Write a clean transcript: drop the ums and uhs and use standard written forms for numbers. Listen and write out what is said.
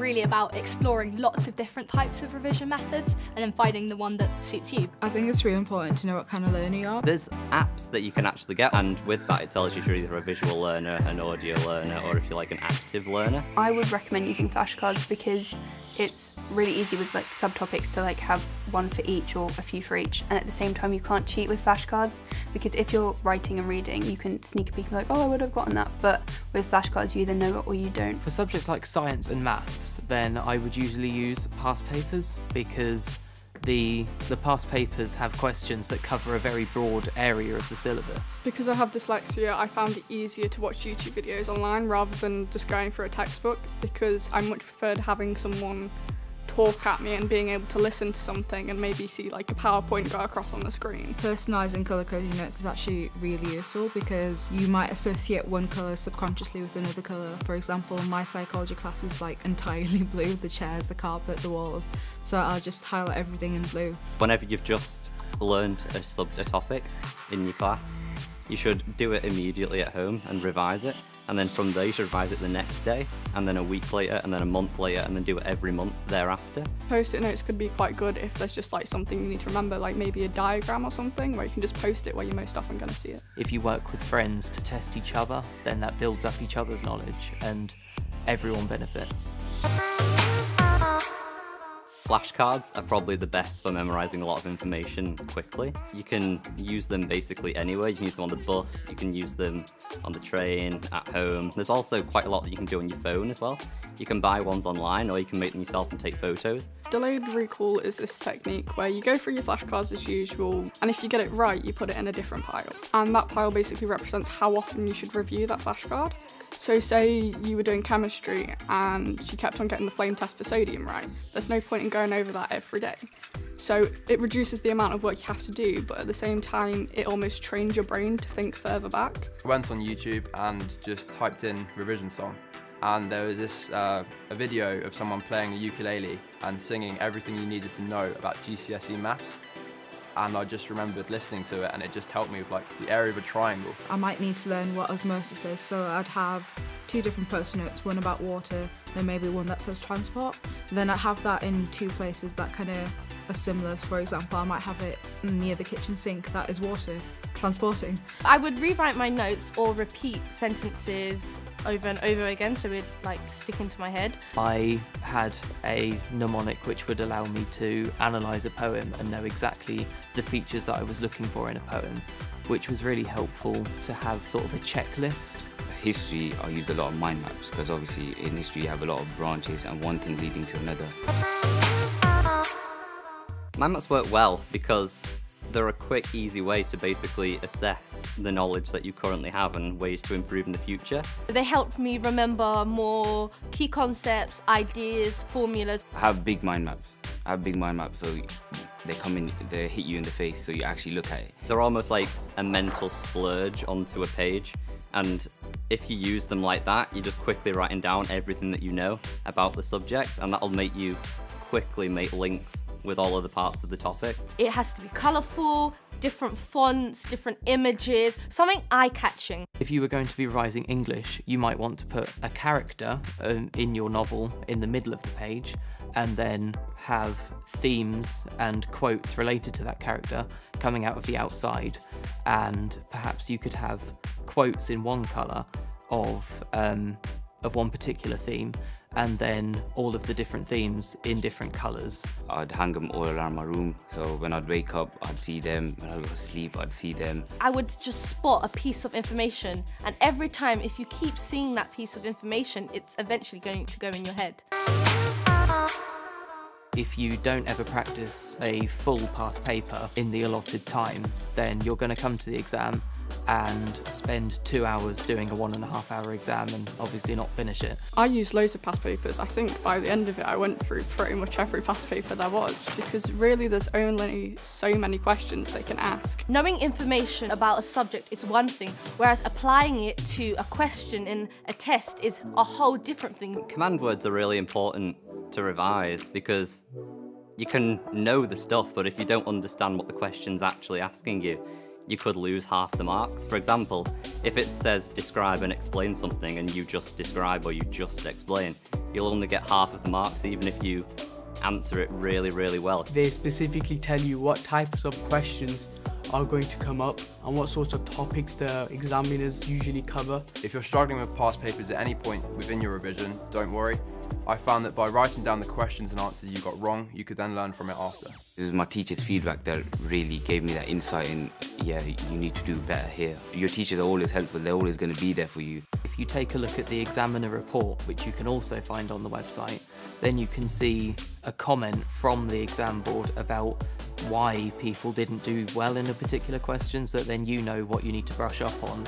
really about exploring lots of different types of revision methods and then finding the one that suits you. I think it's really important to know what kind of learner you are. There's apps that you can actually get, and with that it tells you if you're either a visual learner, an audio learner, or if you're like an active learner. I would recommend using flashcards because it's really easy with like subtopics to like have one for each or a few for each, and at the same time you can't cheat with flashcards because if you're writing and reading you can sneak a peek and be like, oh, I would have gotten that, but with flashcards you either know it or you don't. For subjects like science and maths, then I would usually use past papers because the past papers have questions that cover a very broad area of the syllabus. Because I have dyslexia, I found it easier to watch YouTube videos online rather than just going through a textbook, because I much preferred having someone talk at me and being able to listen to something and maybe see like a PowerPoint go across on the screen. Personalising colour coding notes is actually really useful because you might associate one colour subconsciously with another colour. For example, my psychology class is like entirely blue, the chairs, the carpet, the walls, so I'll just highlight everything in blue. Whenever you've just learned a topic in your class, you should do it immediately at home and revise it. And then from there you should revise it the next day, and then a week later, and then a month later, and then do it every month thereafter. Post-it notes could be quite good if there's just like something you need to remember, like maybe a diagram or something, where you can just post it where you're most often going to see it. If you work with friends to test each other, then that builds up each other's knowledge and everyone benefits. Flashcards are probably the best for memorising a lot of information quickly. You can use them basically anywhere. You can use them on the bus, you can use them on the train, at home. There's also quite a lot that you can do on your phone as well. You can buy ones online or you can make them yourself and take photos. Delayed recall is this technique where you go through your flashcards as usual, and if you get it right, you put it in a different pile. And that pile basically represents how often you should review that flashcard. So say you were doing chemistry and you kept on getting the flame test for sodium right, there's no point in going over that every day. So it reduces the amount of work you have to do, but at the same time it almost trains your brain to think further back. I went on YouTube and just typed in revision song, and there was this a video of someone playing a ukulele and singing everything you needed to know about GCSE maths. And I just remembered listening to it and it just helped me with like the area of a triangle. I might need to learn what osmosis is, so I'd have two different post-it notes, one about water, then maybe one that says transport. Then I have that in two places that kind of are similar. For example, I might have it near the kitchen sink, that is water, transporting. I would rewrite my notes or repeat sentences over and over again so it like stick into my head. I had a mnemonic which would allow me to analyse a poem and know exactly the features that I was looking for in a poem, which was really helpful to have sort of a checklist. History, I used a lot of mind maps because obviously in history you have a lot of branches and one thing leading to another. Mind maps work well because they're a quick, easy way to basically assess the knowledge that you currently have and ways to improve in the future. They helped me remember more key concepts, ideas, formulas. I have big mind maps. So they come in, they hit you in the face so you actually look at it. They're almost like a mental splurge onto a page, and if you use them like that, you're just quickly writing down everything that you know about the subject, and that'll make you quickly make links with all other parts of the topic. It has to be colourful, different fonts, different images, something eye-catching. If you were going to be revising English, you might want to put a character in your novel in the middle of the page, and then have themes and quotes related to that character coming out of the outside, and perhaps you could have quotes in one colour of one particular theme, and then all of the different themes in different colours. I'd hang them all around my room, so when I'd wake up, I'd see them. When I'd go to sleep, I'd see them. I would just spot a piece of information, and every time, if you keep seeing that piece of information, it's eventually going to go in your head. If you don't ever practice a full past paper in the allotted time, then you're going to come to the exam and spend 2 hours doing a 1.5 hour exam and obviously not finish it. I used loads of past papers. I think by the end of it I went through pretty much every past paper there was, because really there's only so many questions they can ask. Knowing information about a subject is one thing, whereas applying it to a question in a test is a whole different thing. Command words are really important to revise because you can know the stuff, but if you don't understand what the question's actually asking you, you could lose half the marks. For example, if it says describe and explain something and you just describe or you just explain, you'll only get half of the marks, even if you answer it really, really well. They specifically tell you what types of questions are going to come up and what sorts of topics the examiners usually cover. If you're struggling with past papers at any point within your revision, don't worry. I found that by writing down the questions and answers you got wrong, you could then learn from it after. It was my teacher's feedback that really gave me that insight in, yeah, you need to do better here. Your teachers are always helpful, they're always going to be there for you. If you take a look at the examiner report, which you can also find on the website, then you can see a comment from the exam board about why people didn't do well in a particular question, so that then you know what you need to brush up on.